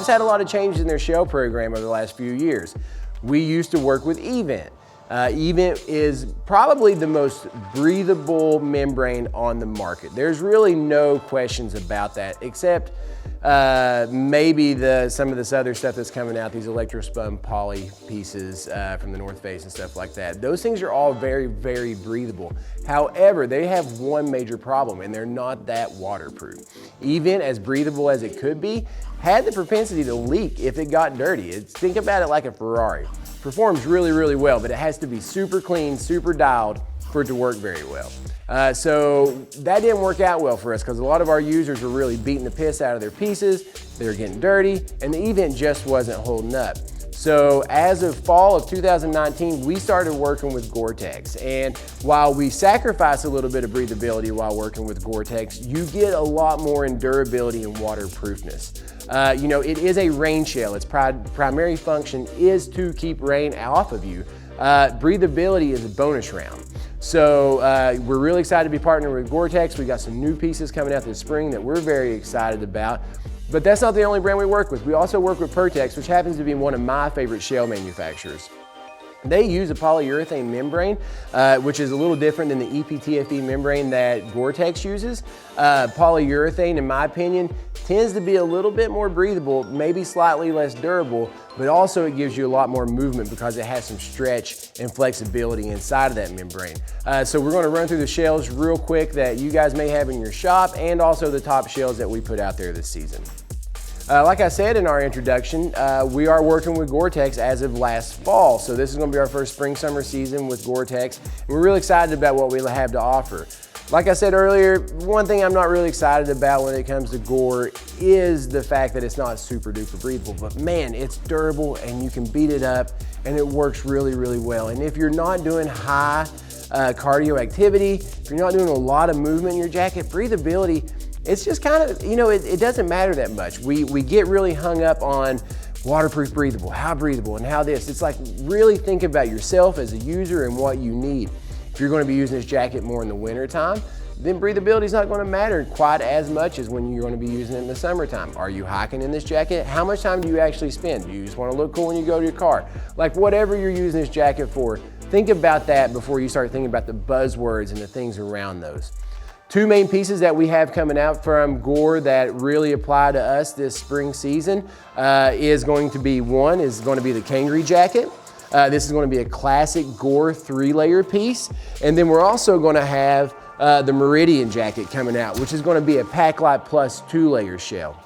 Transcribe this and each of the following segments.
just had a lot of changes in their shell program over the last few years. We used to work with Event. Event is probably the most breathable membrane on the market. There's really no questions about that, except maybe some of this other stuff that's coming out, these electrospun poly pieces from the North Face and stuff like that. Those things are all very, very breathable. However, they have one major problem, and they're not that waterproof. Event, as breathable as it could be, had the propensity to leak if it got dirty. Think about it like a Ferrari. Performs really, really well, but it has to be super clean, super dialed for it to work very well. So that didn't work out well for us because a lot of our users were really beating the piss out of their pieces. They were getting dirty, and the Event just wasn't holding up. So as of fall of 2019, we started working with Gore-Tex. And while we sacrifice a little bit of breathability while working with Gore-Tex, you get a lot more in durability and waterproofness. You know, it is a rain shell. Its primary function is to keep rain off of you. Breathability is a bonus round. So we're really excited to be partnering with Gore-Tex. We got some new pieces coming out this spring that we're very excited about. But that's not the only brand we work with. We also work with Pertex, which happens to be one of my favorite shell manufacturers. They use a polyurethane membrane, which is a little different than the EPTFE membrane that Gore-Tex uses. Polyurethane, in my opinion, tends to be a little bit more breathable, maybe slightly less durable, but also it gives you a lot more movement because it has some stretch and flexibility inside of that membrane. So we're gonna run through the shells real quick that you guys may have in your shop, and also the top shells that we put out there this season. Like I said in our introduction, we are working with Gore-Tex as of last fall. So this is gonna be our first spring-summer season with Gore-Tex. We're really excited about what we have to offer. Like I said earlier, one thing I'm not really excited about when it comes to Gore is the fact that it's not super duper breathable, but man, it's durable and you can beat it up and it works really, really well. And if you're not doing high cardio activity, if you're not doing a lot of movement in your jacket, breathability, it's just kind of, you know, it doesn't matter that much. We get really hung up on waterproof breathable, how breathable and how this. It's like really think about yourself as a user and what you need. If you're going to be using this jacket more in the winter time, then breathability is not going to matter quite as much as when you're going to be using it in the summertime. Are you hiking in this jacket? How much time do you actually spend? Do you just want to look cool when you go to your car? Like whatever you're using this jacket for, think about that before you start thinking about the buzzwords and the things around those. Two main pieces that we have coming out from Gore that really apply to us this spring season is going to be the Kangaroo jacket. This is going to be a classic Gore 3-layer piece. And then we're also going to have the Meridian jacket coming out, which is going to be a Packlight Plus 2-layer shell.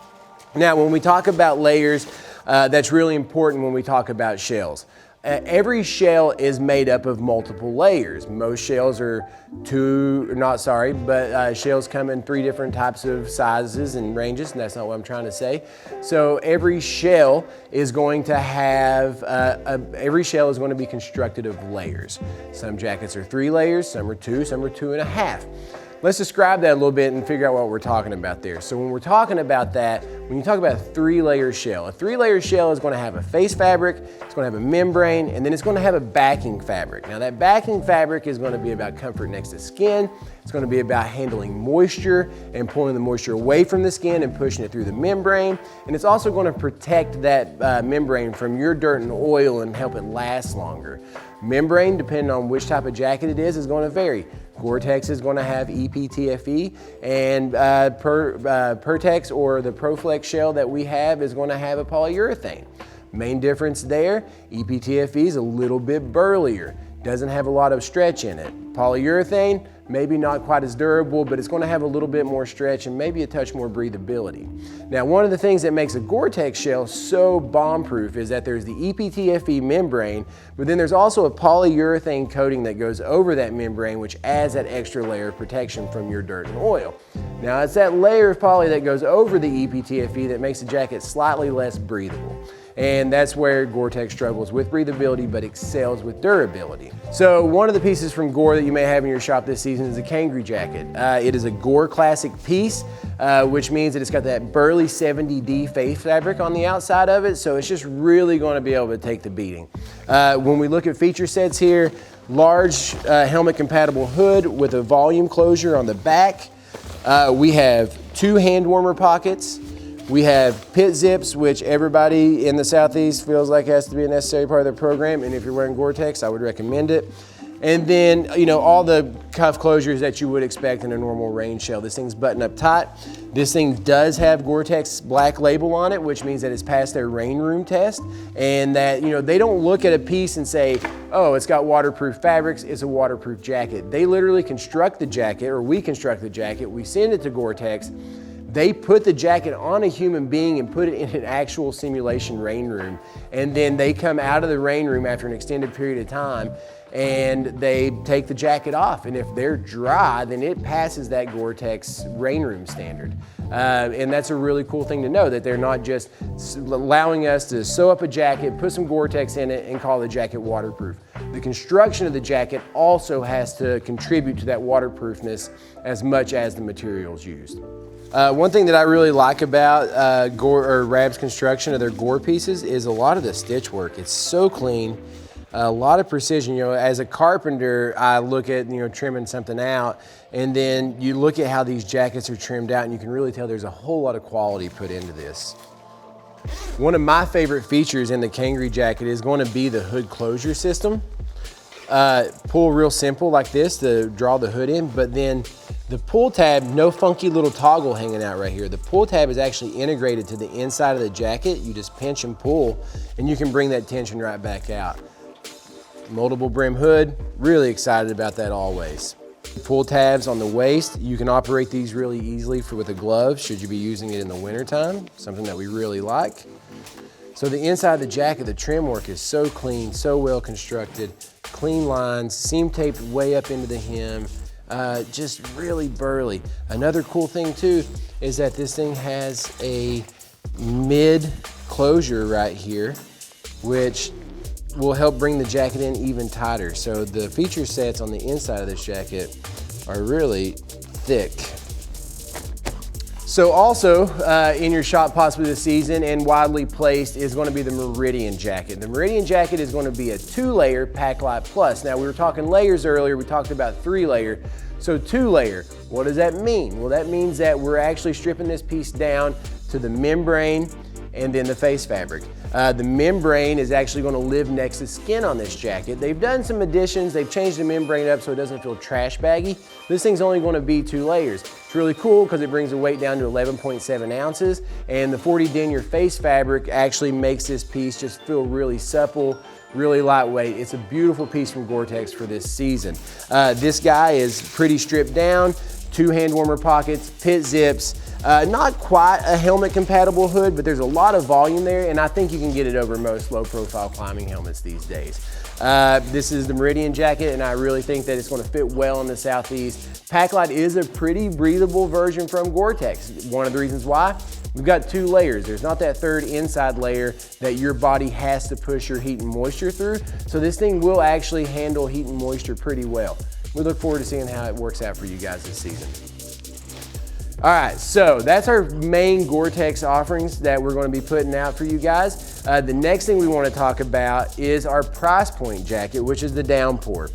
Now, when we talk about layers, that's really important when we talk about shells. Every shell is made up of multiple layers. Most shells are shells come in 3 different types of sizes and ranges, and that's not what I'm trying to say. So every shell is going to have, every shell is going to be constructed of layers. Some jackets are 3 layers, some are 2, some are 2.5. Let's describe that a little bit and figure out what we're talking about there. So when we're talking about that, when you talk about a 3-layer shell, a 3-layer shell is going to have a face fabric, it's going to have a membrane, and then it's going to have a backing fabric. Now that backing fabric is going to be about comfort next to skin. It's going to be about handling moisture and pulling the moisture away from the skin and pushing it through the membrane. And it's also going to protect that membrane from your dirt and oil and help it last longer. Membrane, depending on which type of jacket it is going to vary. Gore-Tex is going to have EPTFE, and Pertex, or the ProFlex shell that we have, is going to have a polyurethane. Main difference there, EPTFE is a little bit burlier, doesn't have a lot of stretch in it. Polyurethane, maybe not quite as durable, but it's going to have a little bit more stretch and maybe a touch more breathability. Now, one of the things that makes a Gore-Tex shell so bomb-proof is that there's the EPTFE membrane, but then there's also a polyurethane coating that goes over that membrane, which adds that extra layer of protection from your dirt and oil. Now, it's that layer of poly that goes over the EPTFE that makes the jacket slightly less breathable. And that's where Gore-Tex struggles with breathability but excels with durability. So one of the pieces from Gore that you may have in your shop this season is a Kangaroo jacket. It is a Gore classic piece, which means that it's got that burly 70D face fabric on the outside of it, so it's just really going to be able to take the beating. When we look at feature sets here, large helmet compatible hood with a volume closure on the back. We have 2 hand warmer pockets. We have pit zips, which everybody in the Southeast feels like has to be a necessary part of their program. And if you're wearing Gore-Tex, I would recommend it. And then, you know, all the cuff closures that you would expect in a normal rain shell. This thing's buttoned up tight. This thing does have Gore-Tex black label on it, which means that it's passed their rain room test, and that, you know, they don't look at a piece and say, oh, it's got waterproof fabrics, it's a waterproof jacket. They literally construct the jacket, or we construct the jacket, we send it to Gore-Tex. They put the jacket on a human being and put it in an actual simulation rain room. And then they come out of the rain room after an extended period of time and they take the jacket off. And if they're dry, then it passes that Gore-Tex rain room standard. And that's a really cool thing to know, that they're not just allowing us to sew up a jacket, put some Gore-Tex in it, and call the jacket waterproof. The construction of the jacket also has to contribute to that waterproofness as much as the materials used. One thing that I really like about Rab's construction of their Gore pieces is a lot of the stitch work. It's so clean, a lot of precision. You know, as a carpenter, I look at, you know, trimming something out, and then you look at how these jackets are trimmed out, and you can really tell there's a whole lot of quality put into this. One of my favorite features in the Kangri jacket is going to be the hood closure system. Pull real simple like this to draw the hood in, but then the pull tab, no funky little toggle hanging out right here. The pull tab is actually integrated to the inside of the jacket. You just pinch and pull, and you can bring that tension right back out. Moldable brim hood, really excited about that always. Pull tabs on the waist, you can operate these really easily with a glove should you be using it in the wintertime, something that we really like. So the inside of the jacket, the trim work is so clean, so well constructed, clean lines, seam taped way up into the hem, just really burly. Another cool thing too is that this thing has a mid closure right here, which will help bring the jacket in even tighter. So the feature sets on the inside of this jacket are really thick. So also in your shop possibly this season and widely placed is going to be the Meridian jacket. The Meridian jacket is going to be a 2-layer Pack-Lite Plus. Now we were talking layers earlier, we talked about 3-layer. So 2-layer, what does that mean? Well, that means that we're actually stripping this piece down to the membrane and then the face fabric. The membrane is actually going to live next to skin on this jacket. They've done some additions, they've changed the membrane up so it doesn't feel trash baggy. This thing's only going to be 2 layers. It's really cool because it brings the weight down to 11.7 ounces, and the 40 denier face fabric actually makes this piece just feel really supple, really lightweight. It's a beautiful piece from Gore-Tex for this season. This guy is pretty stripped down, 2 hand warmer pockets, pit zips, not quite a helmet compatible hood, but there's a lot of volume there, and I think you can get it over most low profile climbing helmets these days. This is the Meridian jacket, and I really think that it's going to fit well in the Southeast. Pack-Lite is a pretty breathable version from Gore-Tex. One of the reasons why, we've got 2 layers. There's not that third inside layer that your body has to push your heat and moisture through. So this thing will actually handle heat and moisture pretty well. We look forward to seeing how it works out for you guys this season. All right, so that's our main Gore-Tex offerings that we're going to be putting out for you guys. The next thing we want to talk about is our price point jacket, which is the Downpour.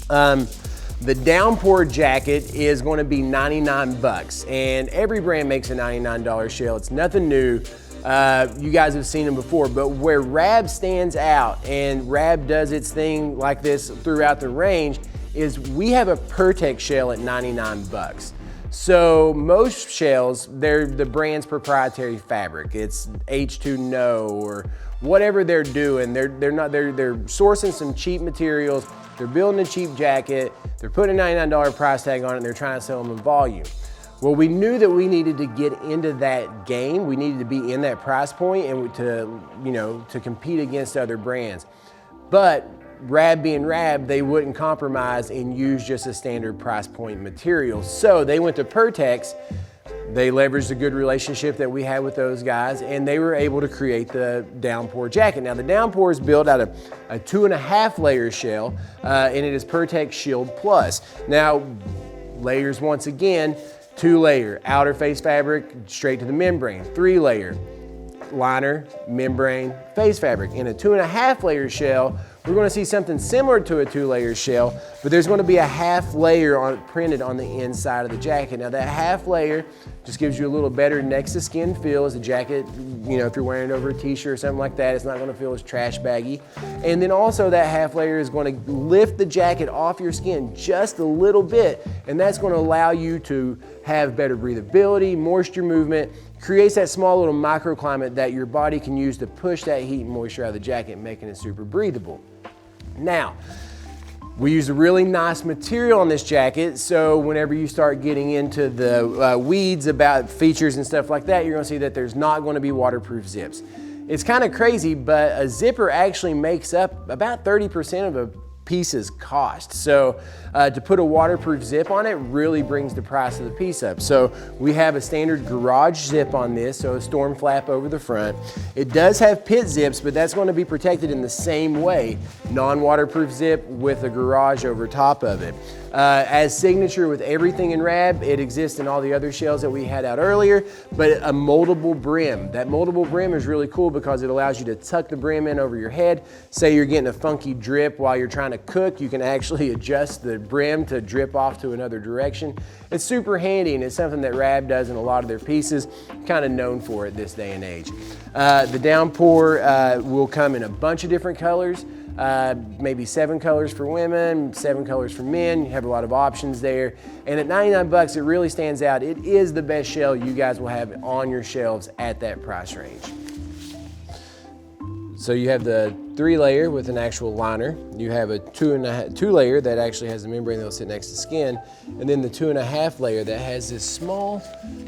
The Downpour jacket is going to be 99 bucks, and every brand makes a $99 shell. It's nothing new. You guys have seen them before, but where Rab stands out and Rab does its thing like this throughout the range is we have a Pertex shell at 99 bucks. So most shells, they're the brand's proprietary fabric. It's H2No or whatever they're doing. They're sourcing some cheap materials. They're building a cheap jacket. They're putting a $99 price tag on it, and they're trying to sell them in volume. Well, we knew that we needed to get into that game. We needed to be in that price point and to compete against other brands. But Rab being Rab, they wouldn't compromise and use just a standard price point material. So they went to Pertex. They leveraged a good relationship that we had with those guys, and they were able to create the Downpour jacket. Now the Downpour is built out of a 2.5 layer shell, and it is Pertex Shield Plus. Now layers, once again, 2-layer outer face fabric straight to the membrane, 3-layer liner, membrane, face fabric. In a 2.5 layer shell, we're going to see something similar to a 2-layer shell, but there's going to be a half layer printed on the inside of the jacket. Now that half layer just gives you a little better next to skin feel as a jacket, you know, if you're wearing it over a t-shirt or something like that, it's not going to feel as trash baggy. And then also that half layer is going to lift the jacket off your skin just a little bit, and that's going to allow you to have better breathability, moisture movement, creates that small little microclimate that your body can use to push that heat and moisture out of the jacket, making it super breathable. Now, we use a really nice material on this jacket, so whenever you start getting into the weeds about features and stuff like that, you're going to see that there's not going to be waterproof zips. It's kind of crazy, but a zipper actually makes up about 30% of a piece's cost. So to put a waterproof zip on it really brings the price of the piece up. So we have a standard garage zip on this, so a storm flap over the front. It does have pit zips, but that's going to be protected in the same way, non-waterproof zip with a garage over top of it. As signature with everything in Rab, it exists in all the other shells that we had out earlier, but a moldable brim. That moldable brim is really cool because it allows you to tuck the brim in over your head. Say you're getting a funky drip while you're trying to cook, you can actually adjust the brim to drip off to another direction. It's super handy, and it's something that Rab does in a lot of their pieces, kind of known for it this day and age. The downpour will come in a bunch of different colors. Maybe 7 colors for women, 7 colors for men. You have a lot of options there. And at 99 bucks, it really stands out. It is the best shell you guys will have on your shelves at that price range. So you have the 3-layer with an actual liner. You have a 2-layer that actually has a membrane that'll sit next to skin. And then the 2.5 layer that has this small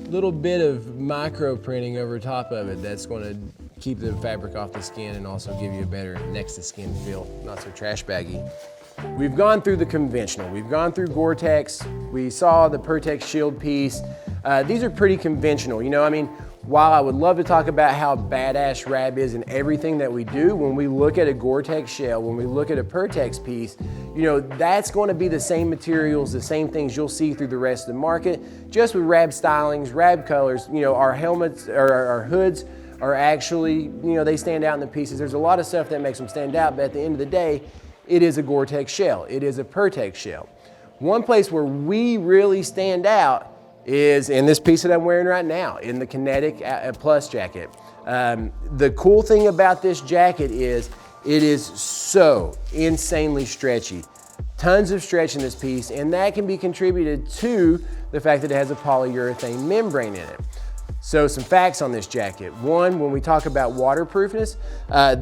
little bit of micro printing over top of it that's going to keep the fabric off the skin and also give you a better next to skin feel, not so trash baggy. We've gone through the conventional. We've gone through Gore-Tex. We saw the Pertex Shield piece. These are pretty conventional. You know, I mean, while I would love to talk about how badass Rab is in everything that we do, when we look at a Gore-Tex shell, when we look at a Pertex piece, you know, that's going to be the same materials, the same things you'll see through the rest of the market. Just with Rab stylings, Rab colors, you know, our helmets or our hoods are actually, you know, they stand out in the pieces. There's a lot of stuff that makes them stand out, but at the end of the day, it is a Gore-Tex shell. It is a Pertex shell. One place where we really stand out is in this piece that I'm wearing right now, in the Kinetic Plus jacket. The cool thing about this jacket is it is so insanely stretchy. Tons of stretch in this piece, and that can be contributed to the fact that it has a polyurethane membrane in it. So some facts on this jacket. One, when we talk about waterproofness,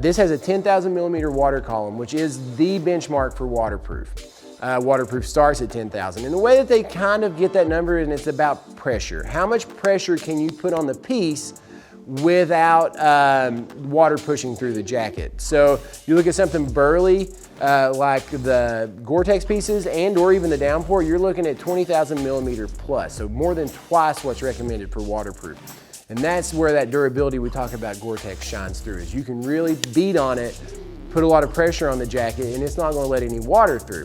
this has a 10,000 millimeter water column, which is the benchmark for waterproof. Waterproof starts at 10,000. And the way that they kind of get that number, and it's about pressure. How much pressure can you put on the piece without water pushing through the jacket? So you look at something burly, like the Gore-Tex pieces and or even the downpour, you're looking at 20,000 millimeter plus, so more than twice what's recommended for waterproof. And that's where that durability we talk about Gore-Tex shines through, is you can really beat on it, put a lot of pressure on the jacket, and it's not going to let any water through.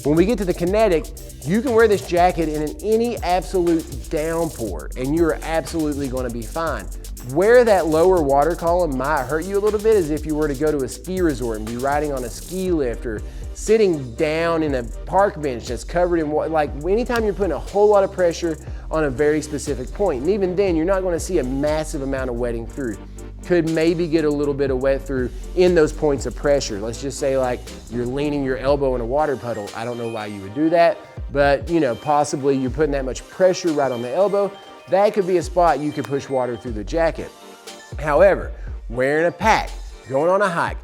When we get to the Kinetic, you can wear this jacket in any absolute downpour, and you're absolutely going to be fine. Where that lower water column might hurt you a little bit is if you were to go to a ski resort and be riding on a ski lift or sitting down in a park bench that's covered in water. Like anytime you're putting a whole lot of pressure on a very specific point, and even then you're not going to see a massive amount of wetting through. Could maybe get a little bit of wet through in those points of pressure. Let's just say like you're leaning your elbow in a water puddle. I don't know why you would do that, but you know, possibly you're putting that much pressure right on the elbow. That could be a spot you could push water through the jacket. However, wearing a pack, going on a hike,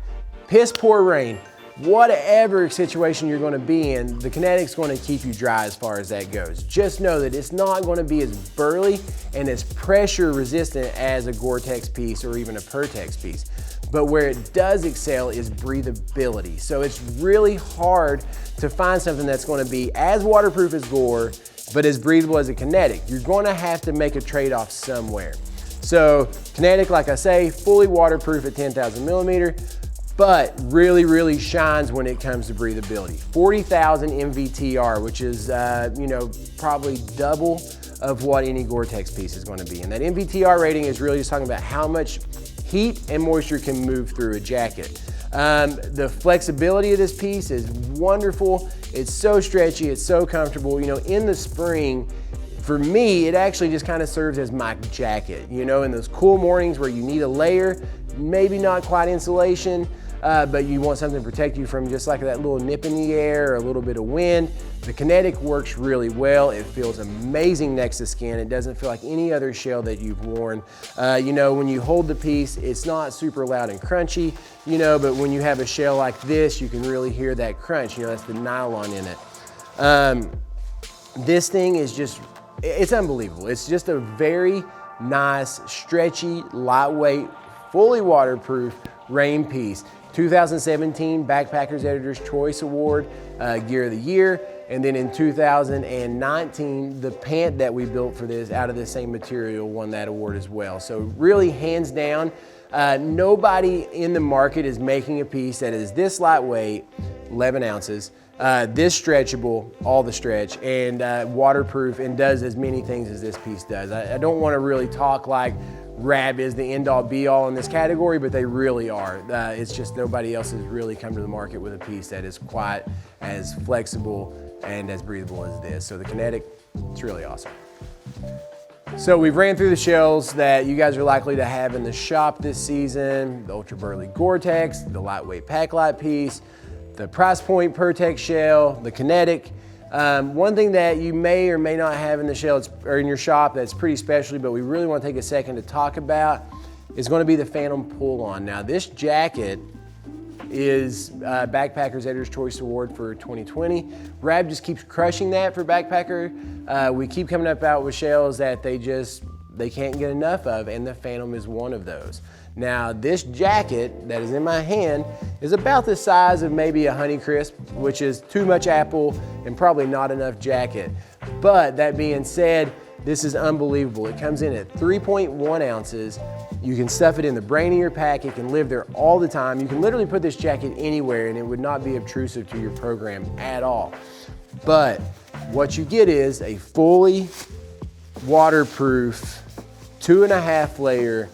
piss poor rain, whatever situation you're going to be in, the Kinetic's going to keep you dry as far as that goes. Just know that it's not going to be as burly and as pressure resistant as a Gore-Tex piece or even a Pertex piece. But where it does excel is breathability. So it's really hard to find something that's going to be as waterproof as Gore, but as breathable as a Kinetic. You're going to have to make a trade-off somewhere. So Kinetic, like I say, fully waterproof at 10,000 millimeter, but really, really shines when it comes to breathability. 40,000 MVTR, which is, you know, probably double of what any Gore-Tex piece is going to be. And that MVTR rating is really just talking about how much heat and moisture can move through a jacket. The flexibility of this piece is wonderful. It's so stretchy, it's so comfortable. You know, in the spring, for me, it actually just kind of serves as my jacket. You know, in those cool mornings where you need a layer, maybe not quite insulation, but you want something to protect you from just like that little nip in the air or a little bit of wind. The Kinetic works really well. It feels amazing next to skin. It doesn't feel like any other shell that you've worn. You know, when you hold the piece, it's not super loud and crunchy, you know, but when you have a shell like this, you can really hear that crunch. You know, that's the nylon in it. This thing is just, it's unbelievable. It's just a very nice, stretchy, lightweight, fully waterproof rain piece. 2017 Backpackers Editor's Choice Award, Gear of the Year. And then in 2019, the pant that we built for this out of the same material won that award as well. So really, hands down, nobody in the market is making a piece that is this lightweight, 11 ounces, this stretchable, all the stretch, and waterproof, and does as many things as this piece does. I don't want to really talk like Rab is the end all be all in this category, but they really are. It's just nobody else has really come to the market with a piece that is quite as flexible and as breathable as this. So the Kinetic, it's really awesome. So we've ran through the shells that you guys are likely to have in the shop this season: the Ultra Burly Gore-Tex, the lightweight Pack-Lite piece, the price point Pertex shell, the Kinetic. One thing that you may or may not have in the shell or in your shop that's pretty special, but we really want to take a second to talk about, is going to be the Phantom Pull-On. Now, this jacket is Backpackers Editor's Choice Award for 2020. Rab just keeps crushing that for Backpacker. We keep coming out with shells that they can't get enough of, and the Phantom is one of those. Now, this jacket that is in my hand is about the size of maybe a Honeycrisp, which is too much apple and probably not enough jacket. But that being said, this is unbelievable. It comes in at 3.1 ounces. You can stuff it in the brain of your pack. It can live there all the time. You can literally put this jacket anywhere and it would not be obtrusive to your program at all. But what you get is a fully waterproof 2.5 layer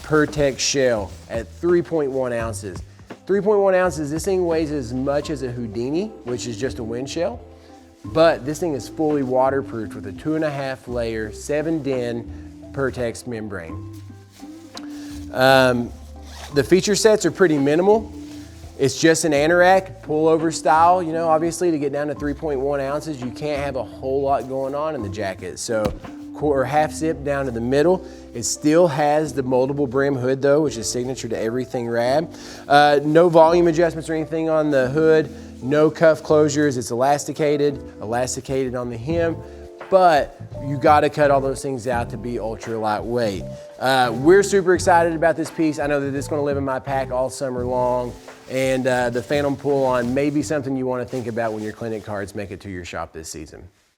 Pertex shell at 3.1 ounces. 3.1 ounces, this thing weighs as much as a Houdini, which is just a wind shell, but this thing is fully waterproofed with a 2.5 layer 7-den Pertex membrane. The feature sets are pretty minimal. It's just an anorak pullover style. You know, obviously to get down to 3.1 ounces, you can't have a whole lot going on in the jacket. So quarter half zip down to the middle. It still has the moldable brim hood though, which is signature to everything Rab. No volume adjustments or anything on the hood. No cuff closures. It's elasticated on the hem, but you gotta cut all those things out to be ultra lightweight. We're super excited about this piece. I know that it's gonna live in my pack all summer long, and the Phantom Pull-On may be something you wanna think about when your clinic cards make it to your shop this season.